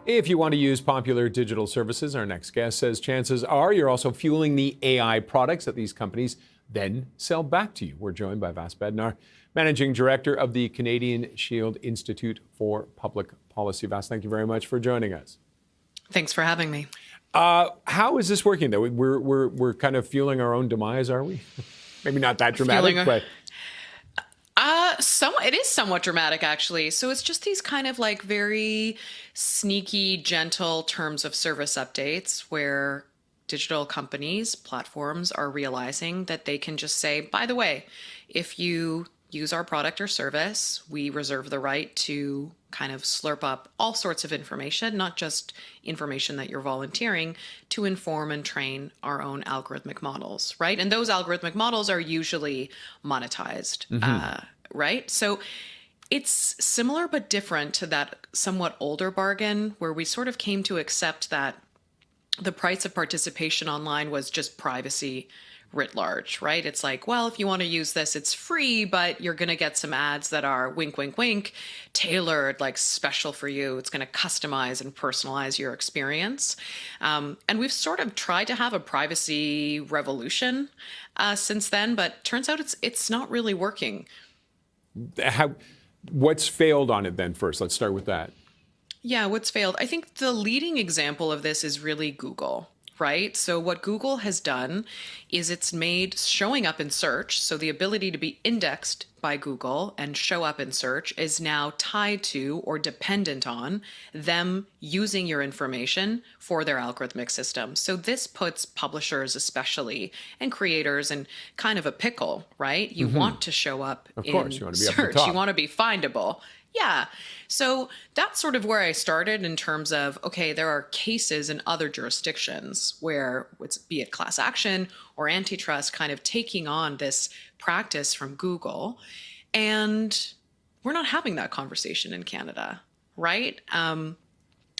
If you want to use popular digital services, our next guest says chances are you're also fueling the AI products that these companies then sell back to you. We're joined by Vass Bednar, Managing Director of the Canadian Shield Institute for Public Policy. Vass, thank you very much for joining us. Thanks for having me. How is this working, though? We're kind of fueling our own demise, are we? Maybe not that dramatic, but... It is somewhat dramatic, actually. So it's just these kind of like very sneaky, gentle terms of service updates where digital companies, platforms are realizing that they can just say, by the way, if you use our product or service, we reserve the right to kind of slurp up all sorts of information, not just information that you're volunteering, to inform and train our own algorithmic models, right? And those algorithmic models are usually monetized, right? So it's similar but different to that somewhat older bargain where we sort of came to accept that the price of participation online was just privacy writ large, right? It's like, well, if you want to use this, it's free, but you're going to get some ads that are wink, wink, wink, tailored, like special for you. It's going to customize and personalize your experience. And we've sort of tried to have a privacy revolution since then, but turns out it's not really working. What's failed on it then first? Let's start with that. Yeah, what's failed? I think the leading example of this is really Google. Right? So what Google has done is it's made showing up in search, so the ability to be indexed by Google and show up in search is now tied to or dependent on them using your information for their algorithmic system. So this puts publishers especially and creators in kind of a pickle, right? You want to show up of course, in you want to be search. up the top. You want to be findable. Yeah. So that's sort of where I started in terms of, okay, there are cases in other jurisdictions where it's be it class action or antitrust kind of taking on this practice from Google. And we're not having that conversation in Canada, right?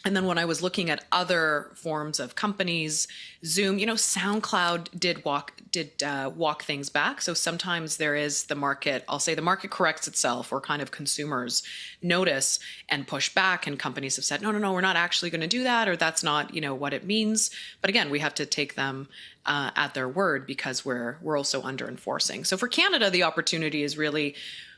And then when I was looking at other forms of companies, Zoom, SoundCloud did walk things back. So sometimes there is the market, I'll say the market corrects itself, or kind of consumers notice and push back, and companies have said, no, we're not actually going to do that, or that's not, what it means. But again, we have to take them at their word because we're also under enforcing. So for Canada, the opportunity is really,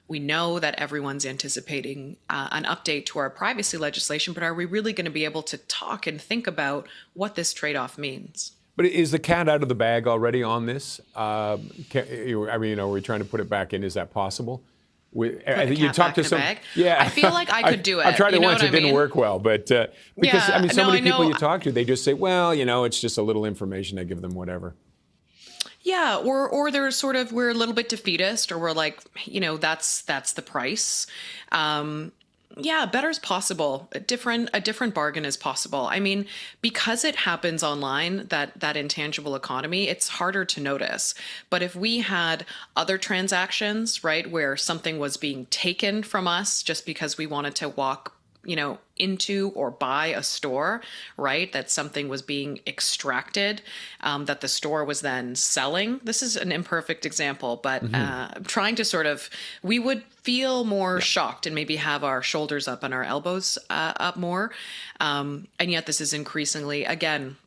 we know that everyone's anticipating an update to our privacy legislation, but are we really going to be able to talk and think about what this trade-off means? But is the cat out of the bag already on this? Are we trying to put it back in? Is that possible? I think you talked to some. Bag? Yeah, I feel like I could do it. I tried it once; it didn't work well. But because so many people you talk to, they just say, "Well, it's just a little information. I give them whatever." Yeah, or they're sort of, we're a little bit defeatist, or we're like, that's the price. Yeah, better is possible. A different bargain is possible. I mean, because it happens online, that intangible economy, it's harder to notice. But if we had other transactions, right, where something was being taken from us just because we wanted to walk into or buy a store, right? That something was being extracted, that the store was then selling. This is an imperfect example, but trying to we would feel more shocked and maybe have our shoulders up and our elbows up more. And yet this is increasingly, again,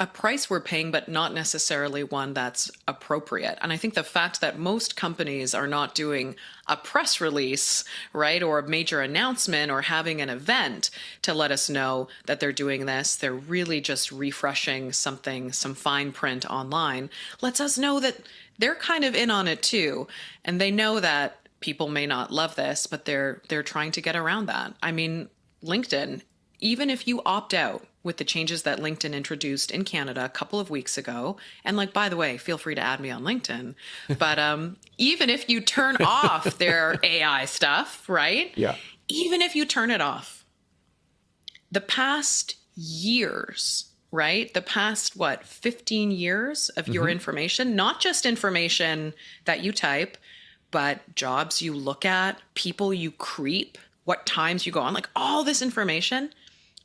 a price we're paying, but not necessarily one that's appropriate. And I think the fact that most companies are not doing a press release, right, or a major announcement or having an event to let us know that they're doing this, they're really just refreshing something, some fine print online, lets us know that they're kind of in on it too. And they know that people may not love this, but they're trying to get around that. I mean, LinkedIn, even if you opt out with the changes that LinkedIn introduced in Canada a couple of weeks ago, and by the way, feel free to add me on LinkedIn, but even if you turn off their AI stuff, right? Yeah. Even if you turn it off, the past years, right? The past, 15 years of your information, not just information that you type, but jobs you look at, people you creep, what times you go on, all this information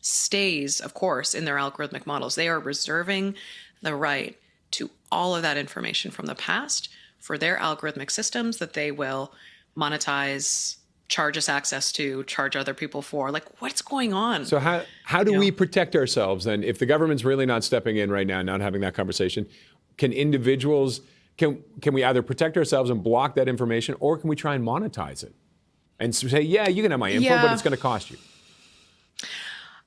stays, of course, in their algorithmic models. They are reserving the right to all of that information from the past for their algorithmic systems that they will monetize charge us access to, charge other people for. Like, what's going on? So how do we protect ourselves then? If the government's really not stepping in right now, not having that conversation, can individuals, can we either protect ourselves and block that information, or can we try and monetize it? And say, yeah, you can have my info, but it's going to cost you.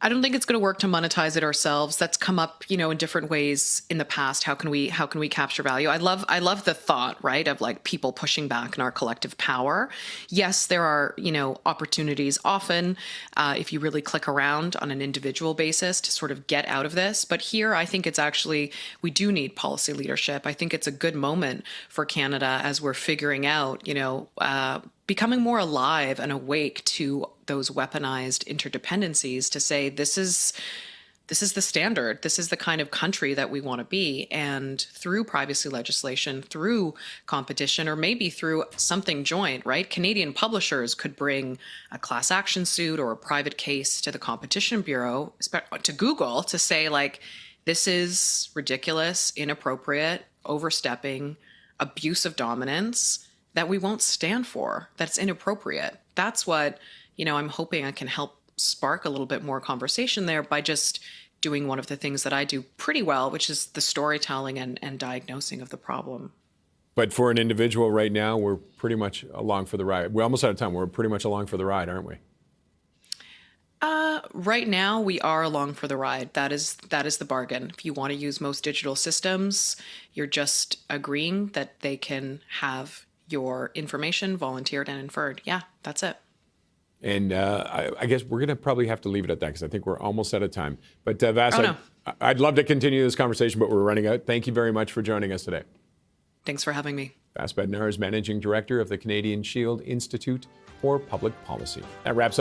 I don't think it's going to work to monetize it ourselves. That's come up, in different ways in the past. How can we capture value? I love the thought, right, of like people pushing back in our collective power. Yes, there are, opportunities often, if you really click around on an individual basis to sort of get out of this. But here, I think it's actually, we do need policy leadership. I think it's a good moment for Canada as we're figuring out, becoming more alive and awake to those weaponized interdependencies, to say this is the standard, this is the kind of country that we want to be. And through privacy legislation, through competition, or maybe through something joint, right? Canadian publishers could bring a class action suit or a private case to the Competition Bureau, to Google, to say like, this is ridiculous, inappropriate, overstepping, abuse of dominance that we won't stand for, that's inappropriate. That's what, I'm hoping I can help spark a little bit more conversation there by just doing one of the things that I do pretty well, which is the storytelling and diagnosing of the problem. But for an individual right now, we're pretty much along for the ride. We're almost out of time. We're pretty much along for the ride, aren't we? Right now, we are along for the ride. That is the bargain. If you want to use most digital systems, you're just agreeing that they can have your information volunteered and inferred. Yeah, that's it. And I guess we're going to probably have to leave it at that because I think we're almost out of time. But Vass, I'd love to continue this conversation, but we're running out. Thank you very much for joining us today. Thanks for having me. Vass Bednar is Managing Director of the Canadian Shield Institute for Public Policy. That wraps up